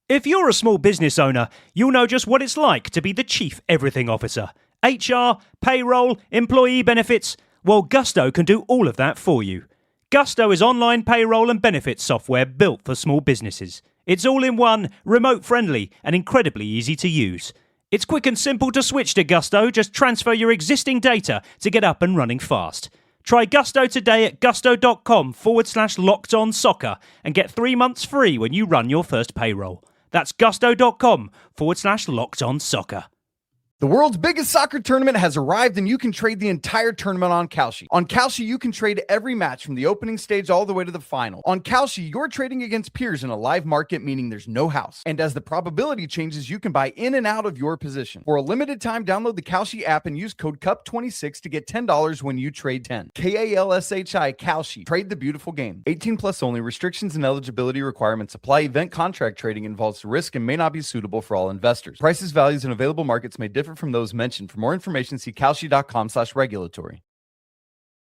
If you're a small business owner, you'll know just what it's like to be the chief everything officer. HR, payroll, employee benefits. Well, Gusto can do all of that for you. Gusto is online payroll and benefits software built for small businesses. It's all in one, remote friendly, and incredibly easy to use. It's quick and simple to switch to Gusto. Just transfer your existing data to get up and running fast. Try Gusto today at gusto.com/lockedonsoccer and get 3 months free when you run your first payroll. That's gusto.com/lockedonsoccer. The world's biggest soccer tournament has arrived, and you can trade the entire tournament on Kalshi. On Kalshi, you can trade every match from the opening stage all the way to the final. On Kalshi, you're trading against peers in a live market, meaning there's no house. And as the probability changes, you can buy in and out of your position. For a limited time, download the Kalshi app and use code CUP26 to get $10 when you trade 10. KALSHI, Kalshi. Trade the beautiful game. 18 plus only. Restrictions and eligibility requirements apply. Event contract trading involves risk and may not be suitable for all investors. Prices, values, and available markets may differ from those mentioned. For more information, see kalshi.com/regulatory.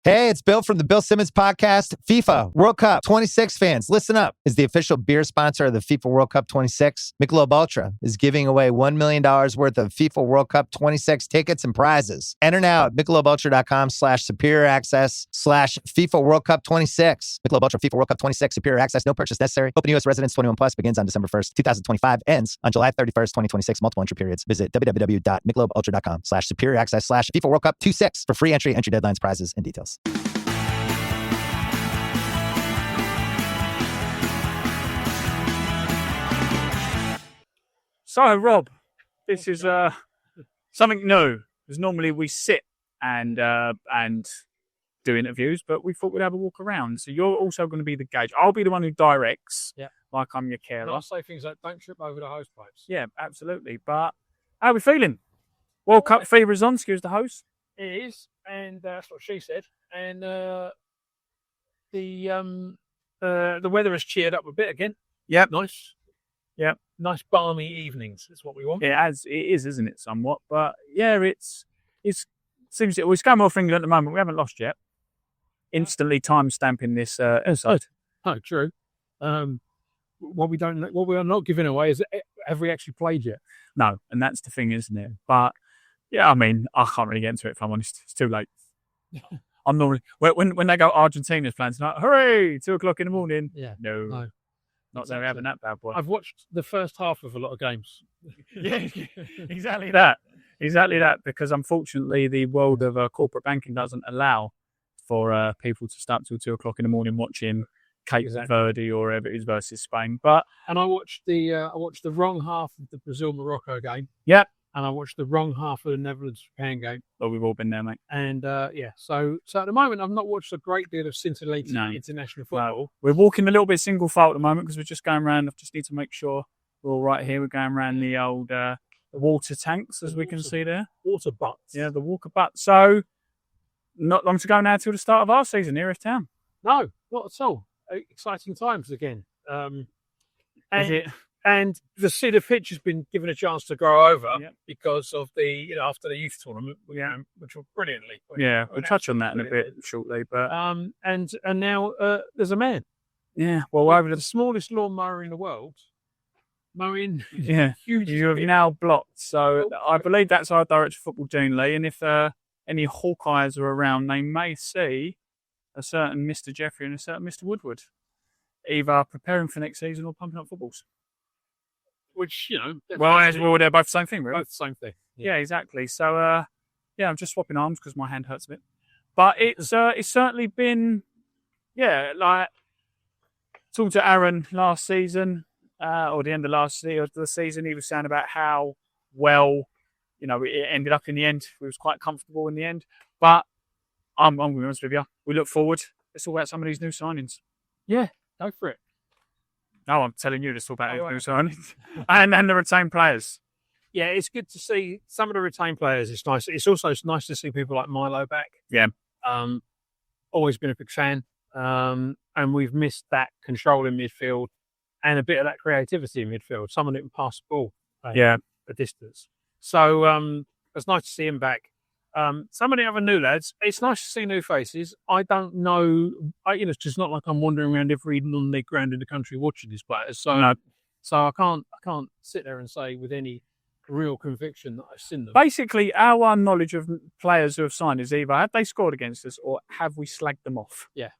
Hey, it's Bill from the Bill Simmons podcast. FIFA World Cup 26 fans, listen up. As the official beer sponsor of the FIFA World Cup 26, Michelob Ultra is giving away $1 million worth of FIFA World Cup 26 tickets and prizes. Enter now at MichelobUltra.com/superior access/FIFA World Cup 26. Michelob Ultra FIFA World Cup 26 superior access. No purchase necessary. Open to U.S. residents 21 plus. Begins on December 1st, 2025. Ends on July 31st, 2026. Multiple entry periods. Visit www.MichelobUltra.com/superior access/FIFA World Cup 26 for free entry deadlines, prizes, and details. So, Rob, this is something new. Because normally we sit and do interviews, but we thought we'd have a walk around. So you're also going to be the gauge. I'll be the one who directs, like I'm your carer. I'll say things like, don't trip over the hose pipes. Yeah, absolutely. But how are we feeling? World Cup fever is on, excuse the host. It is, and that's what she said. And the weather has cheered up a bit again. Yep. Nice. Yep. Nice balmy evenings is what we want. It is, isn't it, somewhat? But yeah, it seems we're going well for England at the moment. We haven't lost yet. Instantly time stamping this inside. Oh, true. What we are not giving away is, have we actually played yet? No, and that's the thing, isn't it? But yeah, I mean, I can't really get into it if I'm honest. It's too late. I'm normally when they go Argentina's playing tonight, hooray! 2:00 in the morning. Yeah. No. Not exactly. They're having that bad boy. I've watched the first half of a lot of games. Yeah, exactly that. Exactly that. Because unfortunately, the world of corporate banking doesn't allow for people to start till 2:00 in the morning watching Cape Verde or whatever it is versus Spain. But I watched the wrong half of the Brazil-Morocco game. Yep. And I watched the wrong half of the Netherlands-Japan game. Oh, we've all been there, mate. And so at the moment, I've not watched a great deal of scintillating international football. No. We're walking a little bit single file at the moment because we're just going around. I just need to make sure we're all right here. We're going around the old water tanks, as we can see there. Water butts. Yeah, the walker butt. So, not long to go now till the start of our season here at town. No, not at all. Exciting times again. Is it? And the cedar pitch has been given a chance to grow over because of the after the youth tournament, which were brilliantly. Yeah, we'll touch on that in a bit shortly. But and now there's a man. Yeah, well, over the smallest lawnmower in the world, mowing. Yeah, you have now blocked. So I believe that's our director of football, Dean Lee. And if any Hawkeyes are around, they may see a certain Mr. Jeffrey and a certain Mr. Woodward, either preparing for next season or pumping up footballs. Which, they're both the same thing, really. Both the same thing. Yeah, exactly. So, I'm just swapping arms because my hand hurts a bit. But it's certainly been, like talking to Aaron last season, or the end of the season, he was saying about how well, it ended up in the end. We was quite comfortable in the end. But I'm going to be honest with you. We look forward. Let's talk about some of these new signings. Yeah, go for it. No, I'm telling you, let's talk about new signings and the retained players. Yeah, it's good to see some of the retained players. It's nice. It's also nice to see people like Milo back. Yeah. Always been a big fan. And we've missed that control in midfield and a bit of that creativity in midfield. Someone that can pass the ball a distance. So it's nice to see him back. Some of the other new lads, it's nice to see new faces. I don't know, it's just not like I'm wandering around every non-league ground in the country watching these players. So, so I can't can't sit there and say with any real conviction that I've seen them. Basically, our knowledge of players who have signed is either have they scored against us or have we slagged them off? Yeah.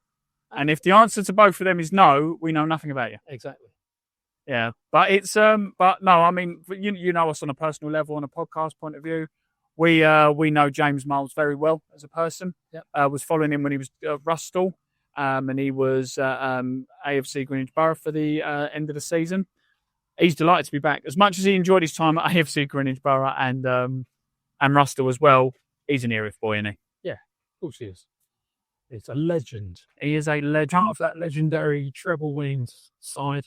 And if the answer to both of them is no, we know nothing about you. Exactly. Yeah, but it's but no, I mean, you know us on a personal level, on a podcast point of view. We know James Miles very well as a person. Yep. Was following him when he was Russell, and he was AFC Greenwich Borough for the end of the season. He's delighted to be back. As much as he enjoyed his time at AFC Greenwich Borough and Rustle as well, he's an Erith boy, isn't he? Yeah, of course he is. It's a legend. He is a legend. Part of that legendary treble winning side.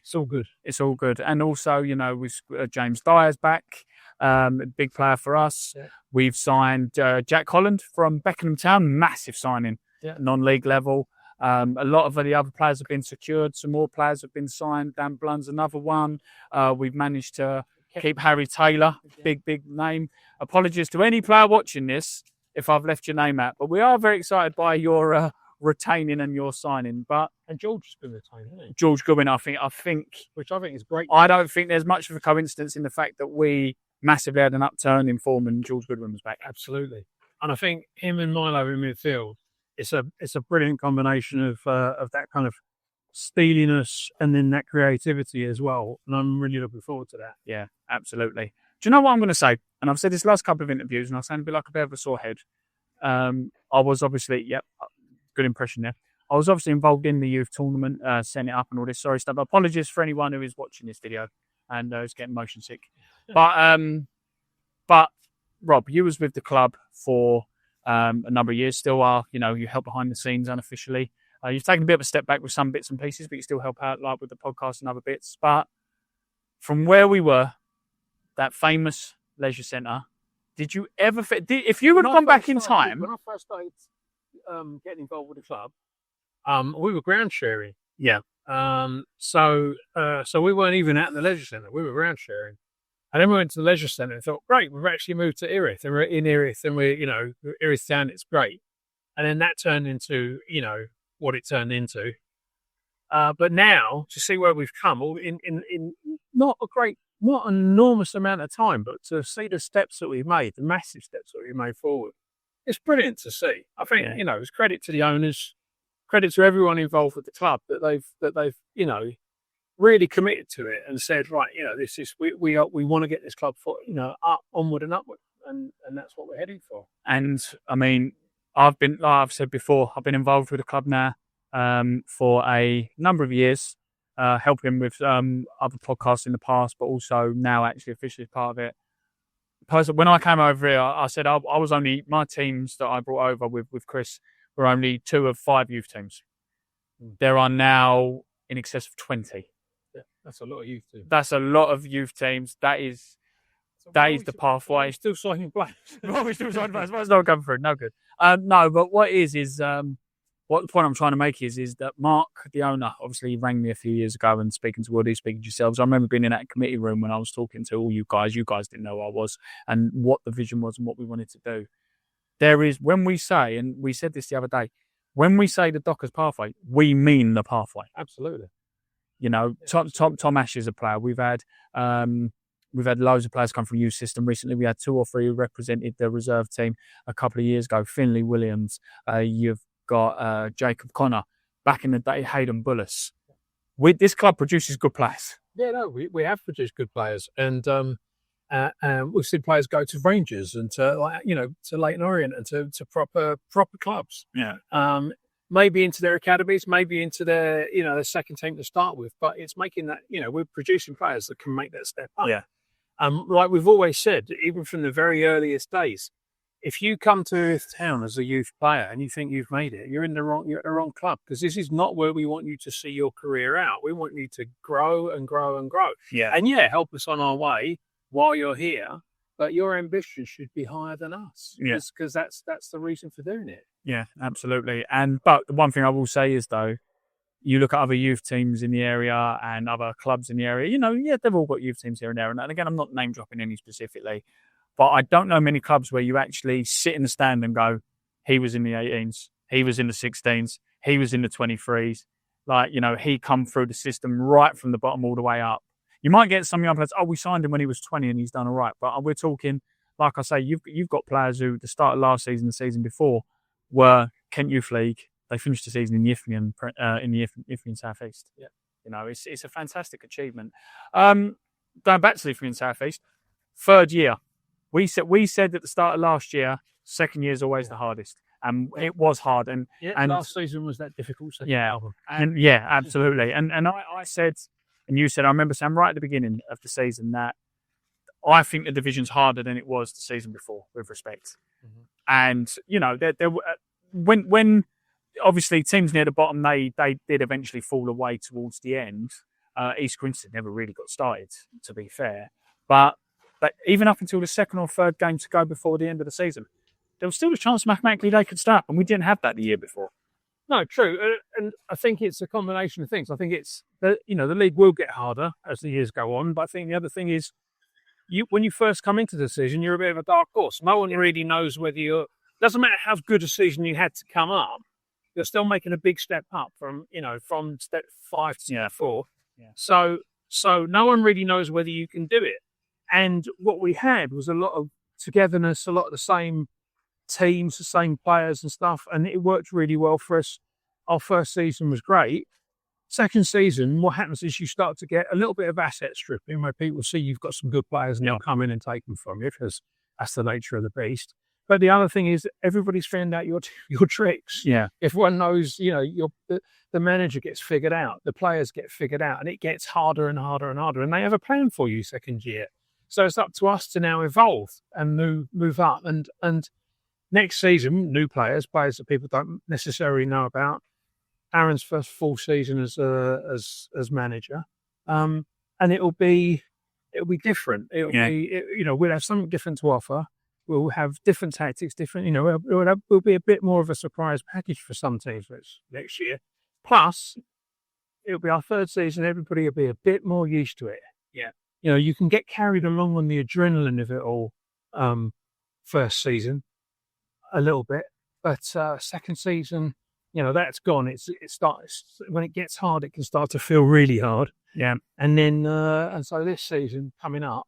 It's all good. It's all good. And also, you know, with James Dyer's back, a big player for us. Yeah. We've signed Jack Holland from Beckenham Town, massive signing, non-league level. A lot of the other players have been secured. Some more players have been signed. Dan Blunt's another one. We've managed to keep Harry Taylor, big name. Apologies to any player watching this if I've left your name out, but we are very excited by your retaining and your signing. And George has been retained, hasn't he? George Goodwin, I think, which I think is great. I don't think there's much of a coincidence in the fact that we massively had an upturn in form and George Goodwin was back. Absolutely, and I think him and Milo in midfield, it's a brilliant combination of that kind of steeliness and then that creativity as well. And I'm really looking forward to that. Yeah, absolutely. Do you know what I'm going to say? And I've said this last couple of interviews, and I sound a bit like a bit of a sore head. I was obviously, good impression there. I was obviously involved in the youth tournament, setting it up and all this sorry stuff. Apologies for anyone who is watching this video and is getting motion sick. But Rob, you was with the club for a number of years, still are, you know, you help behind the scenes unofficially. You've taken a bit of a step back with some bits and pieces, but you still help out like with the podcast and other bits. But from where we were, that famous leisure centre, did you ever, if you would have gone back in time? When I first started getting involved with the club, we were ground sharing. Yeah. So we weren't even at the leisure centre. We were ground sharing. And then we went to the leisure centre and thought, great, we've actually moved to Erith. And we're in Erith and we're, you know, Erith Town, it's great. And then that turned into, you know, what it turned into. But now, to see where we've come, in not an enormous amount of time, but to see the steps that we've made, the massive steps that we've made forward, it's brilliant to see. I think, you know, it's credit to the owners, credit to everyone involved with the club that they've, you know, really committed to it and said, right, you know, this is, we want to get this club for, you know, up, onward and upward. And that's what we're heading for. And I mean, I've been, like I've said before, I've been involved with the club now for a number of years, helping with other podcasts in the past, but also now actually officially part of it. When I came over here, I said I was only, my teams that I brought over with Chris were only 2 of 5 youth teams. There are now in excess of 20. Yeah, that's a lot of youth teams. That's a lot of youth teams. That is the pathway. Still signing players. We're still signing players. What's not coming through? No good. No, but what what the point I'm trying to make is that Mark, the owner, obviously rang me a few years ago and speaking to Woody, speaking to yourselves. I remember being in that committee room when I was talking to all you guys. You guys didn't know who I was and what the vision was and what we wanted to do. There is, when we say, and we said this the other day, when we say the Dockers pathway, we mean the pathway. Absolutely. You know, Tom Ash is a player. We've had loads of players come from youth system recently. We had 2 or 3 who represented the reserve team a couple of years ago. Finley Williams. You've got Jacob Connor. Back in the day, Hayden Bullis. This club produces good players. Yeah, no, we have produced good players, and we've seen players go to Rangers and to to Leighton Orient and to proper clubs. Yeah. Maybe into their academies, maybe into their their second team to start with, but it's making that we're producing players that can make that step up. Yeah. Like we've always said, even from the very earliest days, if you come to Erith Town as a youth player and you think you've made it, you're at the wrong club, because this is not where we want you to see your career out. We want you to grow and grow and grow. Yeah. And help us on our way while you're here, but your ambition should be higher than us. Yeah. Because that's the reason for doing it. Yeah, absolutely. But the one thing I will say is, though, you look at other youth teams in the area and other clubs in the area, they've all got youth teams here and there. And again, I'm not name dropping any specifically, but I don't know many clubs where you actually sit in the stand and go, he was in the 18s, he was in the 16s, he was in the 23s. Like, he come through the system right from the bottom all the way up. You might get some young players, we signed him when he was 20 and he's done all right. But we're talking, like I say, you've got players who, the start of last season, the season before, were Kent Youth League. They finished the season in the Iffingham South East. Yeah. You know, it's a fantastic achievement. Going back to the Iffingham South East, third year. We said at the start of last year, second year is always the hardest. And it was hard. And last season was that difficult second album. And yeah, absolutely. And I said, and you said, I remember saying right at the beginning of the season that I think the division's harder than it was the season before, with respect. Mm-hmm. And, you know, when obviously teams near the bottom, they did eventually fall away towards the end. East Grinstead never really got started, to be fair. But even up until the second or third game to go before the end of the season, there was still a chance mathematically they could start, and we didn't have that the year before. No, true. And I think it's a combination of things. I think it's that, you know, the league will get harder as the years go on. But I think the other thing is, when you first come into the season, you're a bit of a dark horse. No one really knows whether doesn't matter how good a season you had to come up, you're still making a big step up from step 5 to 4. Yeah. So no one really knows whether you can do it. And what we had was a lot of togetherness, a lot of the same teams, the same players and stuff, and it worked really well for us. Our first season was great. Second season, what happens is you start to get a little bit of asset stripping where people see you've got some good players and they'll come in and take them from you because that's the nature of the beast. But the other thing is everybody's found out your tricks. Yeah. Everyone knows, the manager gets figured out, the players get figured out, and it gets harder and harder and harder. And they have a plan for you second year. So it's up to us to now evolve and move up. And next season, new players that people don't necessarily know about. Aaron's first full season as manager, and it'll be different. We'll have something different to offer. We'll have different tactics, we'll be a bit more of a surprise package for some teams next year. Plus, it'll be our third season. Everybody will be a bit more used to it. Yeah. You can get carried along on the adrenaline of it all first season a little bit, but second season, that's gone. It starts when it gets hard. It can start to feel really hard. Yeah, and then and so this season coming up,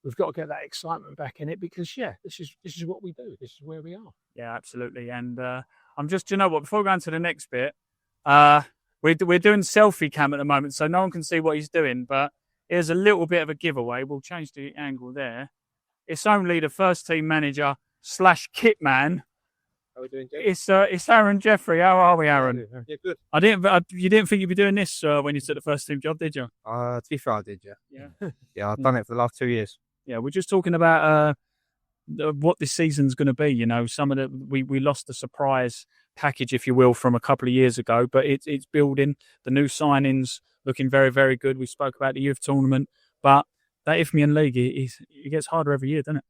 we've got to get that excitement back in it because this is what we do. This is where we are. Yeah, absolutely. And I'm just, before we go on to the next bit, we're doing selfie cam at the moment, so no one can see what he's doing. But here's a little bit of a giveaway. We'll change the angle there. It's only the first team manager / kit man. How are we doing, Jeff? It's Aaron Jeffrey. How are we, Aaron? Yeah, good. You didn't think you'd be doing this when you took the first team job, did you? To be fair, I did, yeah. Yeah. Yeah, I've done it for the last 2 years. Yeah, we're just talking about what this season's going to be. Some of we lost the surprise package, if you will, from a couple of years ago, but it's building. The new signings looking very, very good. We spoke about the youth tournament, but that Ifmingham League it gets harder every year, doesn't it?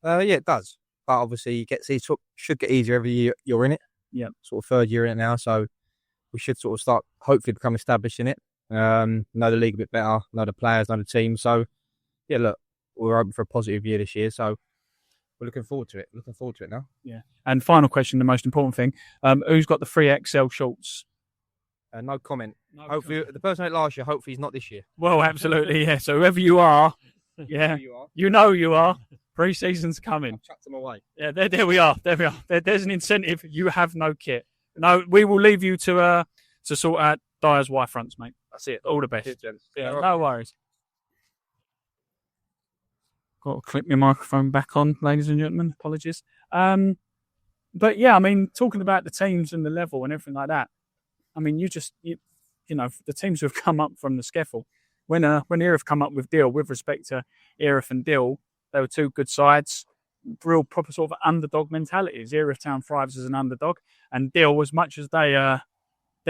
Yeah, it does. But obviously, should get easier every year you're in it. Yeah. Sort of third year in it now, so we should sort of start, hopefully, become established in it. Know the league a bit better, know the players, know the team. So, yeah, look, we're hoping for a positive year this year, so we're looking forward to it. Looking forward to it now. Yeah. And final question, the most important thing: who's got the 3XL shorts? No comment. Hopefully, the person who had last year. Hopefully, he's not this year. Well, absolutely, yeah. So whoever you are, yeah, you know you are. Pre-season's coming. I've chucked them away. Yeah, there we are. There we are. There's an incentive. You have no kit. No, we will leave you to sort out Dyer's Y fronts, mate. That's it. All the best. Yeah, no worries. Got to clip my microphone back on, ladies and gentlemen. Apologies. But yeah, I mean, talking about the teams and the level and everything like that. I mean, the teams who have come up from the Skeffel. When Erith come up with Deal, with respect to Erith and Deal, they were two good sides, real proper sort of underdog mentalities. Erith Town thrives as an underdog, and Deal, as much as they're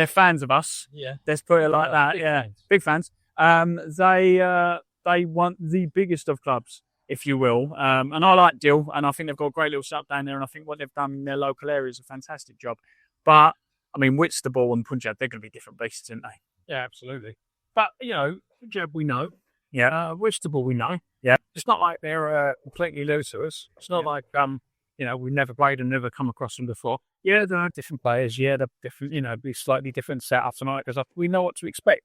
fans of us. Yeah, let's put it like that. Yeah, big fans. They want the biggest of clubs, if you will. And I like Deal, and I think they've got a great little setup down there, and I think what they've done in their local area is a fantastic job. But I mean, Whitstable and Punjab, they're going to be different beasts, aren't they? Yeah, absolutely. But Punjab we know. Yeah. Whitstable we know. Yeah. It's not like they're completely new to us. It's not like we've never played and never come across them before. Yeah, there are different players. Yeah, they're different. Be slightly different setups tonight because we know what to expect.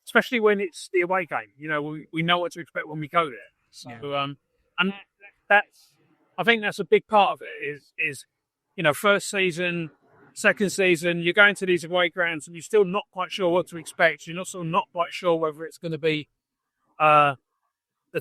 especially when it's the away game. You know, we know what to expect when we go there. So, and that's, I think that's a big part of it is, you know, first season, second season, you're going to these away grounds and you're still not quite sure what to expect. You're still not quite sure whether it's going to be the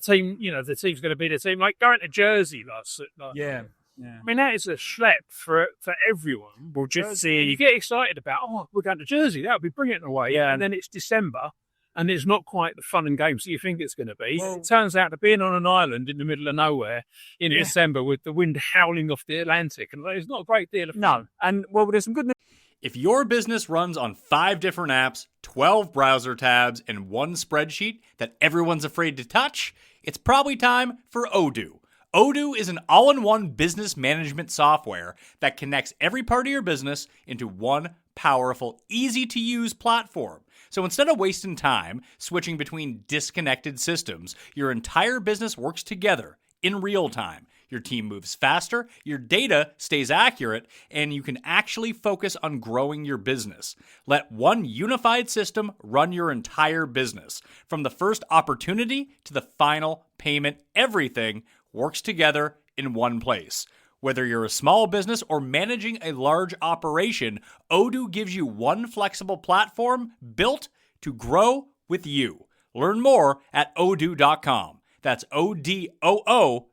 team, you know, the team's going to be the team. Like going to Jersey last Yeah. I mean, that is a schlep for everyone. We'll just see. You get excited about, oh, we're going to Jersey. That would be brilliant away. Yeah. And then it's December and it's not quite the fun and games that you think it's going to be. Well, it turns out to being on an island in the middle of nowhere in December with the wind howling off the Atlantic. And it's not a great deal of fun. No. And, well, there's some good news. If your business runs on 5 different apps, 12 browser tabs, and 1 spreadsheet that everyone's afraid to touch, it's probably time for Odoo. Odoo is an all-in-one business management software that connects every part of your business into one powerful, easy-to-use platform. So instead of wasting time switching between disconnected systems, your entire business works together in real time. Your team moves faster, your data stays accurate, and you can actually focus on growing your business. Let one unified system run your entire business. From the first opportunity to the final payment, everything works together in one place. Whether you're a small business or managing a large operation, Odoo gives you one flexible platform built to grow with you. Learn more at odoo.com. That's ODOO.com.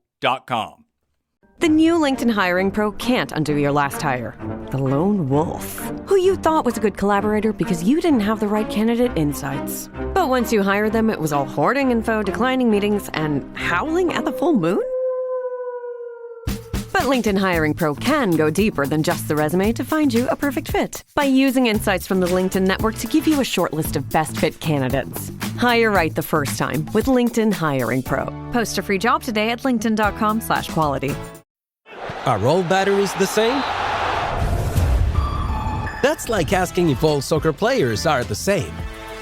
The new LinkedIn Hiring Pro can't undo your last hire. The lone wolf, who you thought was a good collaborator because you didn't have the right candidate insights. But once you hired them, it was all hoarding info, declining meetings, and howling at the full moon? But LinkedIn Hiring Pro can go deeper than just the resume to find you a perfect fit. By using insights from the LinkedIn Network to give you a short list of best fit candidates. Hire right the first time with LinkedIn Hiring Pro. Post a free job today at linkedin.com/quality. Are all batteries the same? That's like asking if all soccer players are the same.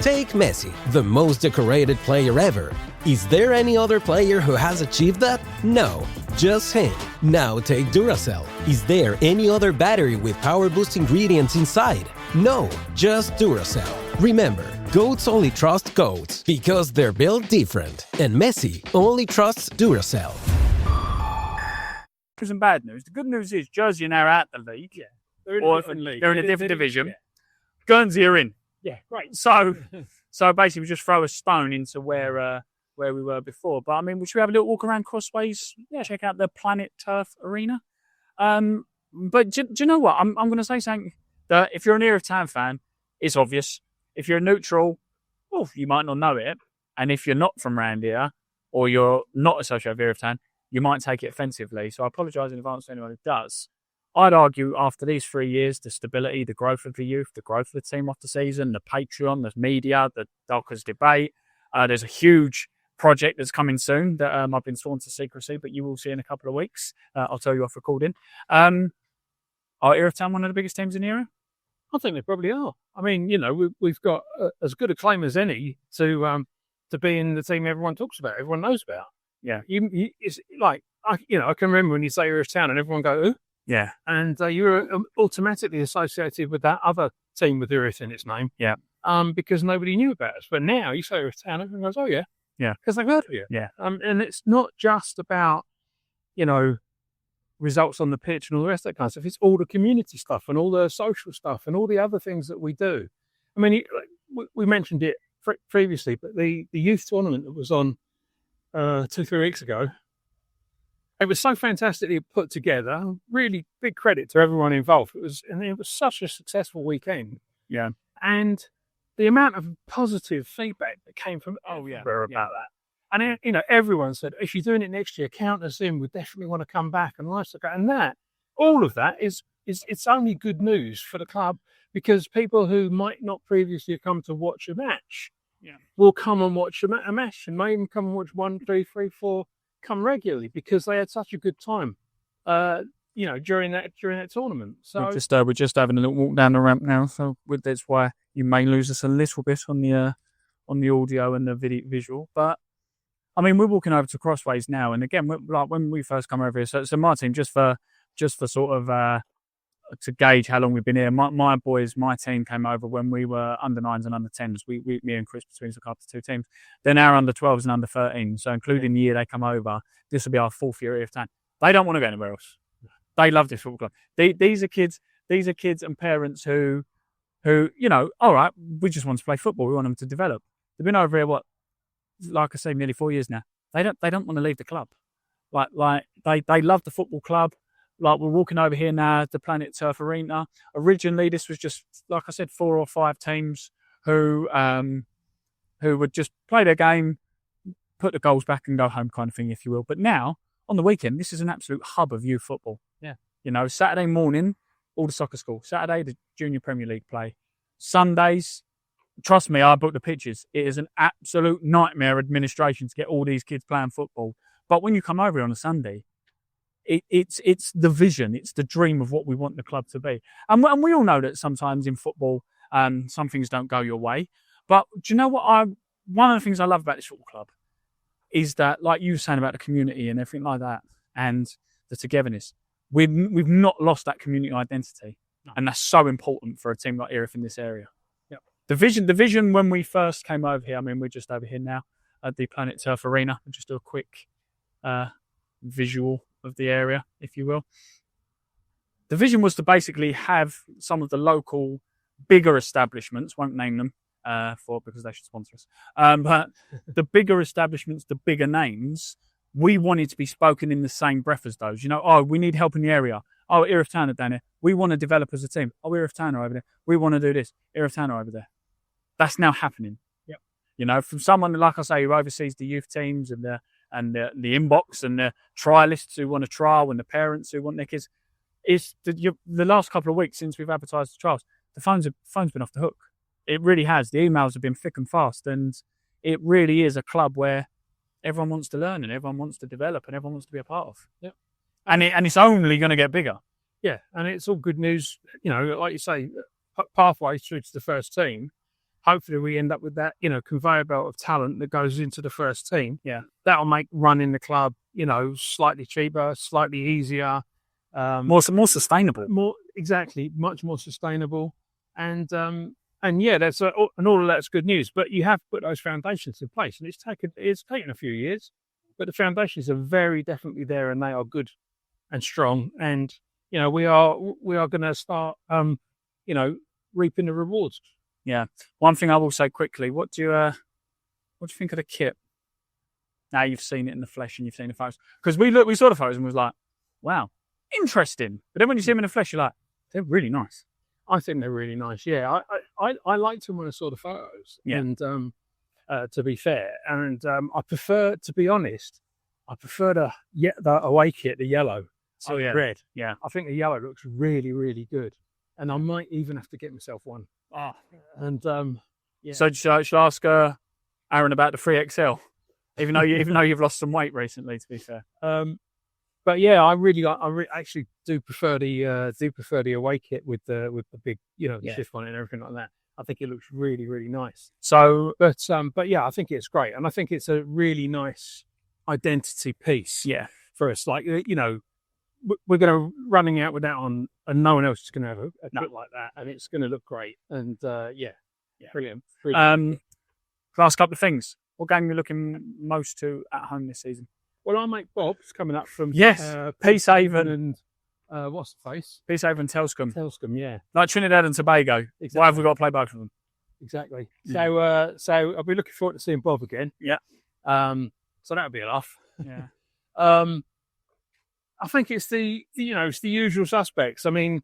Take Messi, the most decorated player ever. Is there any other player who has achieved that? No, just him. Now take Duracell. Is there any other battery with power boost ingredients inside? No, just Duracell. Remember, goats only trust goats because they're built different. And Messi only trusts Duracell. There's some bad news. The good news is Jersey are now out the league. Yeah. They're in a different league. They're in a different division. Yeah. Guernsey are in. Yeah, great. So basically, we just throw a stone into where we were before. But I mean, should we have a little walk around Crossways? Yeah. Check out the Planet Turf Arena. But do you know what? I'm going to say something that if you're an Erith Town fan, it's obvious. If you're neutral, well, you might not know it. And if you're not from around here or you're not associated with Erith Town, you might take it offensively. So I apologise in advance to anyone who does. I'd argue after these 3 years, the stability, the growth of the youth, the growth of the team off the season, the Patreon, the media, the Dockers debate, there's a huge project that's coming soon that I've been sworn to secrecy, but you will see in a couple of weeks. I'll tell you off recording. Are Erith Town one of the biggest teams in the era? I think they probably are. I mean, you know, we've got as good a claim as any to be in the team everyone talks about, everyone knows about. Yeah. It's like, I can remember when you say Erith Town and everyone go, who? Yeah. And you're automatically associated with that other team with Erith in its name. Yeah. Because nobody knew about us. But now you say Erith Town, everyone goes, oh, yeah. Yeah. Because they've heard of you. Yeah. And it's not just about, you know, results on the pitch and all the rest of that kind of stuff. It's all the community stuff and all the social stuff and all the other things that we do. I mean, we mentioned it previously, but the youth tournament that was on 2-3 weeks ago, it was so fantastically put together. Really big credit to everyone involved. It was such a successful weekend. Yeah. And the amount of positive feedback that came from everywhere about that. And, you know, everyone said, if you're doing it next year, count us in. We definitely want to come back. And all of that is it's only good news for the club because people who might not previously have come to watch a match will come and watch a match and may even come and watch 1, 2, 3, 4 come regularly because they had such a good time, during that tournament. So we're just having a little walk down the ramp now. So that's why you may lose us a little bit on the audio and the visual. But I mean, we're walking over to Crossways now, and again, like when we first come over here. So my team, just for sort of to gauge how long we've been here. My boys, my team came over when we were under 9s and under 10s. Me and Chris between us look after 2 teams. They're now under 12s and under 13s. So including the year they come over, this will be our 4th year of town. They don't want to go anywhere else. They love this football club. These are kids and parents who, all right, we just want to play football. We want them to develop. They've been over here, like I say, nearly 4 years now. They don't want to leave the club. Like they love the football club. Like we're walking over here now, the Planet Turf Arena. Originally, this was just, like I said, 4 or 5 teams who would just play their game, put the goals back and go home kind of thing, if you will. But now, on the weekend, this is an absolute hub of youth football. Yeah. Saturday morning, all the soccer school. Saturday, the Junior Premier League play. Sundays, trust me, I booked the pitches. It is an absolute nightmare administration to get all these kids playing football. But when you come over here on a Sunday, it's the vision, it's the dream of what we want the club to be. And we all know that sometimes in football, some things don't go your way. But do you know what? One of the things I love about this football club is that, like you were saying about the community and everything like that, and the togetherness, we've not lost that community identity. No. And that's so important for a team like Erith in this area. Yep. The vision when we first came over here, I mean, we're just over here now at the Planet Turf Arena. I'll just do a quick visual of the area, if you will. The vision was to basically have some of the local bigger establishments, won't name them because they should sponsor us, but the bigger establishments, the bigger names, we wanted to be spoken in the same breath as those. We need help in the area. Oh, Erith Town are down here. We want to develop as a team. Oh, Erith Town are over there. We want to do this. Erith Town are over there. That's now happening. Yep. From someone, like I say, who oversees the youth teams and the inbox and the trialists who want to trial and the parents who want their kids. It's the last couple of weeks since we've advertised the trials, the phone's been off the hook. It really has. The emails have been thick and fast, and it really is a club where everyone wants to learn and everyone wants to develop and everyone wants to be a part of. Yep. And it's only going to get bigger. Yeah, and it's all good news. Like you say, pathway through to the first team. Hopefully we end up with that, conveyor belt of talent that goes into the first team. Yeah. That'll make running the club, slightly cheaper, slightly easier. More sustainable. Much more sustainable. And yeah, and all of that's good news. But you have put those foundations in place, and it's taken a few years, but the foundations are very definitely there, and they are good and strong. And we are going to start, reaping the rewards. Yeah. One thing I will say quickly: what do you think of the kit? Now you've seen it in the flesh and you've seen the photos, because we saw the photos and was like, wow, interesting. But then when you see them in the flesh, you're like, they're really nice. I think they're really nice. Yeah, I liked them when I saw the photos. Yeah. And to be fair, and I prefer, to be honest, the away kit, the yellow. Oh yeah, red. Yeah, I think the yellow looks really, really good, and I might even have to get myself one. Oh, and yeah. So should I ask Aaron about the 3XL? Even though you've lost some weight recently, to be fair. But yeah, I actually do prefer the away kit with the big the shift on it and everything like that. I think it looks really, really nice. So, but yeah, I think it's great, and I think it's a really nice identity piece. Yeah, for us, like we're going to running out with that on, and no one else is going to have a kit like that, and it's going to look great. And yeah, brilliant. Last couple of things. What game are you looking most to at home this season? Well, our mate Bob's coming up from Peacehaven and what's the face? Peacehaven, Telscombe. Telscombe, yeah, like Trinidad and Tobago. Exactly. Why have we got to play both of them? Exactly. So I'll be looking forward to seeing Bob again. Yeah. So that'll be a laugh. Yeah. I think it's the usual suspects. I mean,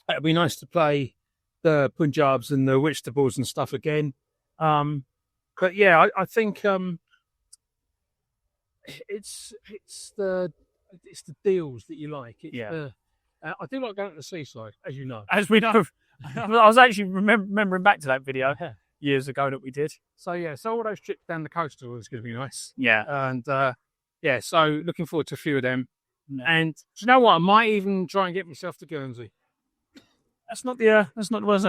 it'd be nice to play the Punjabs and the Whitstables and stuff again. But yeah, I think it's the deals that you like. I do like going to the seaside, as you know. As we know, I was actually remembering back to that video years ago that we did. So yeah, all those trips down the coastal is going to be nice. Yeah, and so looking forward to a few of them. Yeah. And do you know what? I might even try and get myself to Guernsey. That's not the worst.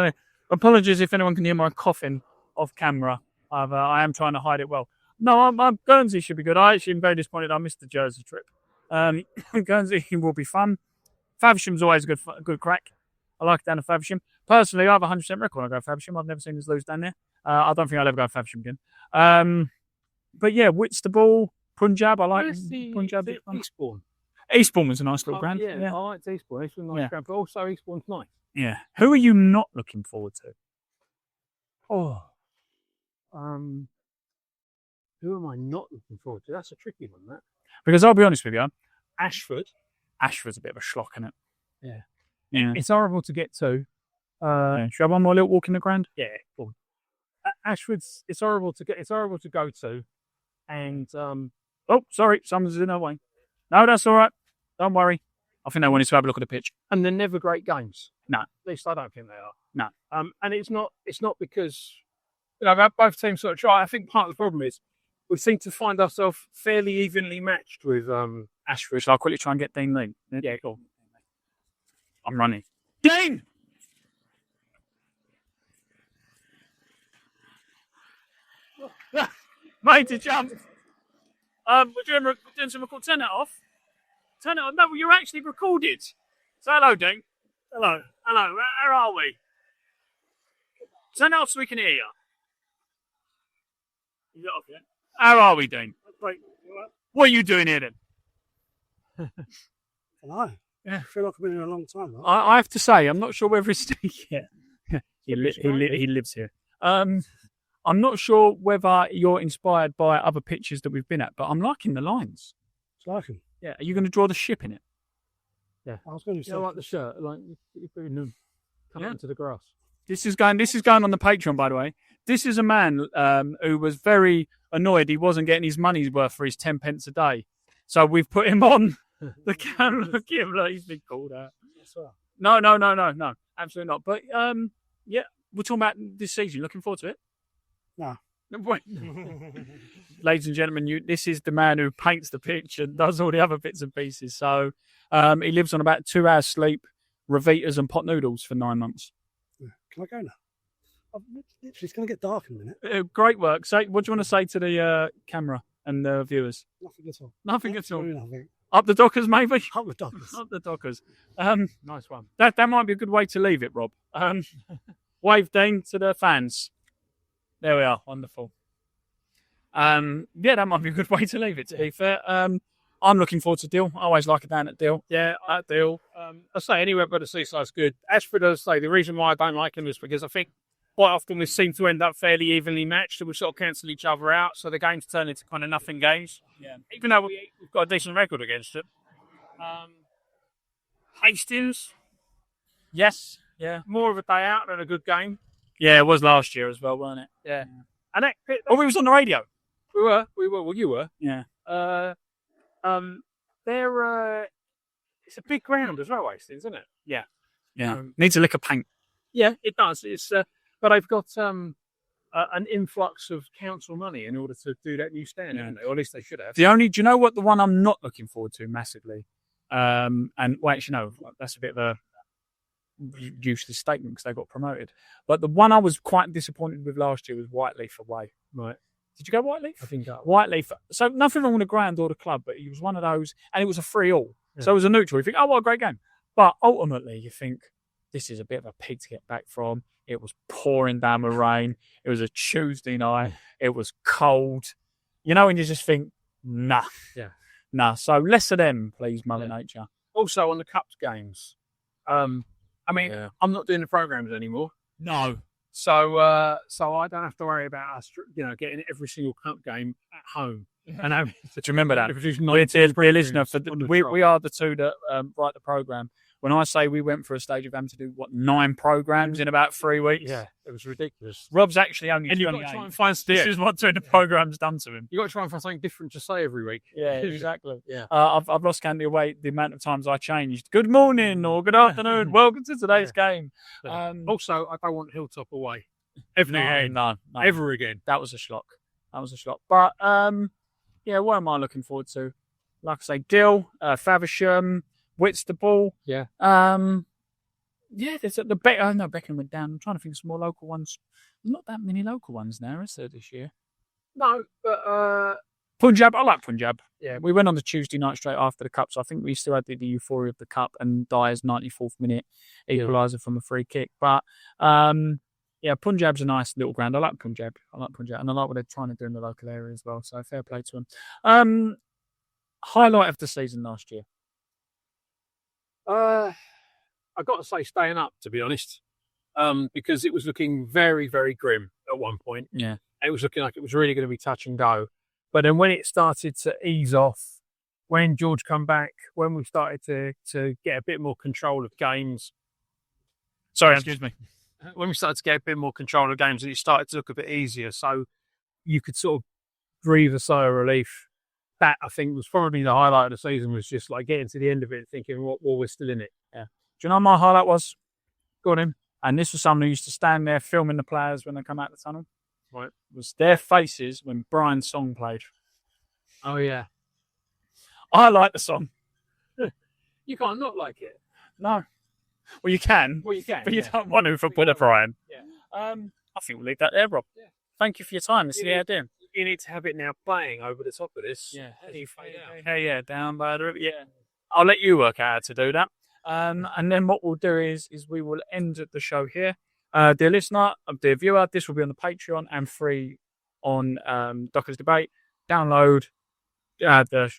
Apologies if anyone can hear my coughing off camera. I am trying to hide it well. No, Guernsey should be good. I actually am very disappointed I missed the Jersey trip. Guernsey will be fun. Faversham's always a good crack. I like it down to Faversham. Personally, I have a 100% record when I go Faversham. I've never seen us lose down there. I don't think I'll ever go Faversham again. But yeah, Whitstable, Punjab, I like Punjab. Eastbourne. Eastbourne was a nice little ground. Yeah, I like Eastbourne. Eastbourne's a nice ground, but also Eastbourne's nice. Yeah. Who are you not looking forward to? Who am I not looking forward to? That's a tricky one, that. Because I'll be honest with you, Ashford's a bit of a schlock, isn't it? Yeah. It's horrible to get to. Should I have one more little walk in the ground? Yeah. Cool. Ashford's. It's horrible to get. It's horrible to go to, and Oh, sorry, someone's in our way. No, that's all right. Don't worry. I think they wanted to have a look at the pitch. and they're never great games. No. At least I don't think they are. No. And it's not because both teams sort of try. I think part of the problem is we seem to find ourselves fairly evenly matched with Ashford, shall I quickly try and get Dean Lee? Yeah, cool. I'm running. Dean! Made to jump. We're doing something called turn it off. Turn it off. No, you're actually recorded. Say hello, Dean. Hello. Where are we? Turn it off so we can hear you. Is it off yet? How are we, Dean? Great. What are you doing here then? Hello. Yeah, I feel like I've been here a long time. I have to say, I'm not sure whether it's he lives here. I'm not sure whether you're inspired by other pictures that we've been at, but I'm liking the lines. It's like him. Yeah, are you going to draw the ship in it? Yeah, I was going to say. I like the shirt. Like you're putting them into the grass. This is going on the Patreon, by the way. This is a man who was very annoyed he wasn't getting his money's worth for his 10 pence a day. So we've put him on the camera. Look at him, like he's been called out. No, absolutely not. But yeah, we're talking about this season. Looking forward to it? No. Wait. Ladies and gentlemen, this is the man who paints the pitch and does all the other bits and pieces. So he lives on about 2 hours sleep, Revitas and pot noodles for 9 months. Yeah. Can I go now? It's going to get dark in a minute. Great work. Say, what do you want to say to the camera and the viewers? Nothing at all. Nothing at all. Nothing. Up the Dockers, maybe? Up the Dockers. Up the Dockers. Nice one. That might be a good way to leave it, Rob. Wave, Dean, to the fans. There we are. Wonderful. Yeah, that might be a good way to leave it, to be fair. I'm looking forward to Deal. I always like it down at Deal. Yeah, at Deal. I say anywhere but the Seaside's good. Ashford, I say the reason why I don't like him is because I think quite often we seem to end up fairly evenly matched, and we sort of cancel each other out, so the games turn into kind of nothing games. Yeah. Even though we've got a decent record against it. Hastings, Yes. Yeah. more of a day out than a good game. Yeah, it was last year as well, wasn't it? Yeah. And that, Oh, we was on the radio. we were. Well, you were. Yeah. They're it's a big ground as well, Hastings, isn't it? Yeah. Needs a lick of paint. Yeah, it does. It's but I've got an influx of council money in order to do that new stand, haven't they? Or at least they should have. Do you know what the one I'm not looking forward to massively? And well, actually, no, that's a bit of a useless statement because they got promoted. But the one I was quite disappointed with last year was Whiteleaf away. Right. Did you go Whiteleaf? I think Whiteleaf. So nothing wrong with the ground or the club, but he was one of those, and it was a 3-3. Yeah. So it was a neutral. You think, oh, what a great game. But ultimately, you think, this is a bit of a pig to get back from. It was pouring down with rain. It was a Tuesday night. It was cold. And you just think, nah. Yeah. Nah. So less of them, please, Mother Nature. Also on the Cups games, I'm not doing the programs anymore. No. So I don't have to worry about us, getting every single Cup game at home. And Do you remember that? We're Dear listener, we are the two that write the programme. When I say we went for a stage of having to do, 9 programmes in about 3 weeks? Yeah, it was ridiculous. Rob's actually only 28. And you've got to try and find This is what doing the programme's done to him. You've got to try and find something different to say every week. Yeah, exactly. Yeah. I've lost candy away the amount of times I changed. Good morning or good afternoon. Welcome to today's game. Also, I don't want Hilltop away. Ever again. No. Ever again. That was a shock. But, what am I looking forward to? Like I say, Dill, Faversham, Whitstable. Yeah. There's the Beckham. No, Beckham went down. I'm trying to think of some more local ones. Not that many local ones now, is there, this year? No, but Punjab, I like Punjab. Yeah, we went on the Tuesday night straight after the Cup, so I think we still had the euphoria of the Cup and Dyer's 94th minute equaliser from a free kick. But yeah, Punjab's a nice little ground. I like Punjab. And I like what they're trying to do in the local area as well. So fair play to them. Highlight of the season last year. I got to say staying up, to be honest, because it was looking very, very grim at one point. Yeah, it was looking like it was really going to be touch and go. But then when it started to ease off, when George come back, when we started to get a bit more control of games. Sorry, excuse me. When we started to get a bit more control of games, and it started to look a bit easier, so you could sort of breathe a sigh of relief. That, I think, was probably the highlight of the season, was just like getting to the end of it and thinking, well, we're still in it. Yeah. Do you know what my highlight was? Go on in. And this was someone who used to stand there filming the players when they come out the tunnel. Right. Was their faces when Brian's song played. Oh, yeah. I like the song. You can't not like it. No. Well, you can. Well, you can. But you don't want to for Brian. Yeah. I think we'll leave that there, Rob. Yeah. Thank you for your time. Let's see how you're doing. You need to have it now playing over the top of this. Yeah. How do you fade out? Yeah, down by the river. Yeah. I'll let you work out how to do that. And then what we'll do is we will end the show here. Dear listener, dear viewer, this will be on the Patreon and free on Dockers Debate. Download the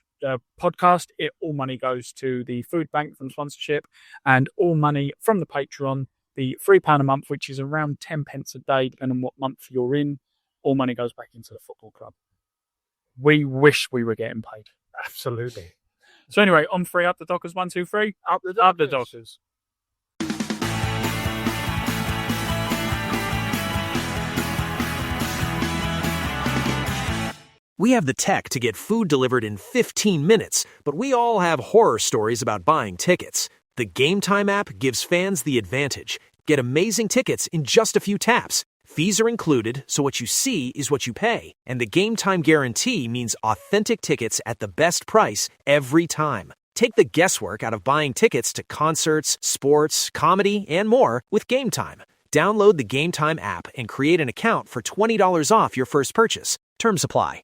podcast. All money goes to the food bank from sponsorship, and all money from the Patreon, the £3 a month, which is around 10 pence a day, depending on what month you're in. All money goes back into the football club. We wish we were getting paid. Absolutely. So anyway, on free, up the Dockers, 1, 2, 3. Up the Dockers. Up the Dockers. We have the tech to get food delivered in 15 minutes, but we all have horror stories about buying tickets. The Game Time app gives fans the advantage. Get amazing tickets in just a few taps. Fees are included, so what you see is what you pay. And the Game Time guarantee means authentic tickets at the best price every time. Take the guesswork out of buying tickets to concerts, sports, comedy, and more with Game Time. Download the Game Time app and create an account for $20 off your first purchase. Terms apply.